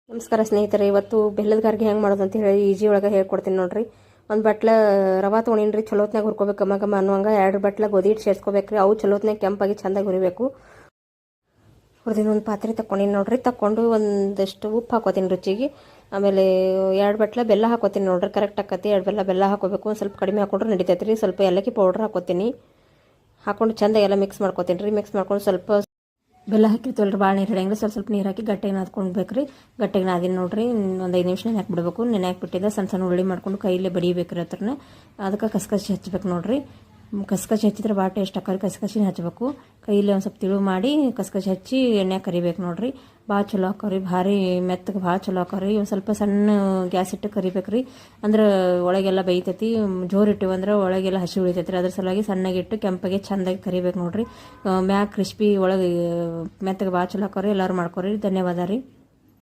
ನಮಸ್ಕಾರ ಸ್ನೇಹಿತರೆ, ಇವತ್ತು ಬೆಲ್ಲದ ಗಾರ್ಗಿ ಹೆಂಗೆ ಮಾಡೋದು ಅಂತ ಹೇಳಿ ಈಜಿ ಒಳಗೆ ಹೇಳ್ಕೊಡ್ತೀನಿ ನೋಡ್ರಿ. ಒಂದು ಬಟ್ಲ ರವಾ ತೊಗೊಂಡಿನ್ರಿ, ಚಲೋತ್ನಾಗ ಹುರ್ಕೋಬೇಕು. ಘಮ ಘಮ ಅನ್ನುವಂಗೆ 2 ಬಟ್ಲ ಗೋಧಿ ಹಿಟ್ಟು ಸೇರಿಸ್ಕೋಬೇಕ್ರಿ. ಅವು ಚಲೋತ್ನಾಗ ಕೆಂಪಾಗಿ ಚೆಂದಾಗಿ ಹುರಿಬೇಕು. ಹುರಿದಿನ ಒಂದು ಪಾತ್ರೆ ತಗೊಂಡಿನಿ ನೋಡ್ರಿ. ತಗೊಂಡು ಒಂದಷ್ಟು ಉಪ್ಪು ಹಾಕೋತೀನಿ ರುಚಿಗೆ. ಆಮೇಲೆ 2 ಬಟ್ಲ ಬೆಲ್ಲ ಹಾಕೋತೀನಿ ನೋಡ್ರಿ. ಕರೆಕ್ಟ್ ಆಕತಿ. 2 ಬೆಲ್ಲ ಹಾಕೋಬೇಕು. ಒಂದು ಸ್ವಲ್ಪ ಕಡಿಮೆ ಹಾಕೊಂಡ್ರೆ ನಡಿತೈತ್ರಿ. ಸ್ವಲ್ಪ ಏಲಕ್ಕಿ ಪೌಡ್ರ್ ಹಾಕೋತೀನಿ. ಹಾಕೊಂಡು ಚೆಂದ ಎಲ್ಲ ಮಿಕ್ಸ್ ಮಾಡ್ಕೋತೀನಿ ರೀ. ಮಿಕ್ಸ್ ಮಾಡ್ಕೊಂಡು ಸ್ವಲ್ಪ ಬೆಲ್ಲ ಹಾಕಿರ್ತೀವಲ್ರಿ, ಭಾಳ ನೀರು ಹಿಡಿಯಂಗಿಲ್ಲ. ಸ್ವಲ್ಪ ನೀರು ಹಾಕಿ ಗಟ್ಟಿಗೆ ನಾದ್ಕೊಳ್ಬೇಕ್ರಿ. ಗಟ್ಟಿಗೆ ನಾದಿನ ನೋಡ್ರಿ. ಒಂದು 5 ನಿಮಿಷ ನೆನೆ ಹಾಕ್ಬಿಡ್ಬೇಕು. ನೆನೆ ಹಾಕ್ಬಿಟ್ಟಿದ್ದ ಸಣ್ಣ ಸಣ್ಣ ಉಳ್ಳಿ ಮಾಡ್ಕೊಂಡು ಕೈಯಲ್ಲೇ ಬಡಿಬೇಕ್ರಿ. ಹತ್ರನ ಅದಕ್ಕೆ ಕಸ್ಕಸಿ ಹಚ್ಬೇಕು ನೋಡ್ರಿ. ಕಸ್ಕಸಿ ಹಚ್ಚಿದ್ರೆ ಭಾಳ ಟೇಸ್ಟ್ ಆಕರಿ. ಕಸ್ಕಸಿನ ಹಚ್ಬೇಕು. ಕೈಯಲ್ಲಿ ಒಂದು ಸ್ವಲ್ಪ ತಿಳು ಮಾಡಿ ಕಸ್ಕಸಿ ಹಚ್ಚಿ ಎಣ್ಣೆ ಕರಿಬೇಕು ನೋಡ್ರಿ. ಭಾಳ ಚಲೋ ಹಾಕವ್ರಿ. ಭಾರಿ ಮೆತ್ತಗೆ ಭಾಳ ಚಲೋ ಹಾಕವ್ರಿ. ಒಂದು ಸ್ವಲ್ಪ ಸಣ್ಣ ಗ್ಯಾಸ್ ಇಟ್ಟು ಕರಿಬೇಕ್ರಿ. ಅಂದ್ರೆ ಒಳಗೆಲ್ಲ ಬೇಯ್ತೈತಿ. ಜೋರು ಇಟ್ಟಿವಿ ಅಂದ್ರೆ ಒಳಗೆಲ್ಲ ಹಸಿ ಉಳಿತೈತಿ ರೀ. ಅದ್ರ ಸಲುವಾಗಿ ಸಣ್ಣಗಿಟ್ಟು ಕೆಂಪಗೆ ಚೆಂದಾಗಿ ಕರಿಬೇಕು ನೋಡ್ರಿ. ಮ್ಯಾಗ ಕ್ರಿಸ್ಪಿ ಒಳಗೆ ಮೆತ್ತಗೆ ಭಾಳ ಚಲೋ ಹಾಕವ್ರಿ. ಎಲ್ಲರೂ ಮಾಡ್ಕೊರಿ. ಧನ್ಯವಾದ ರೀ.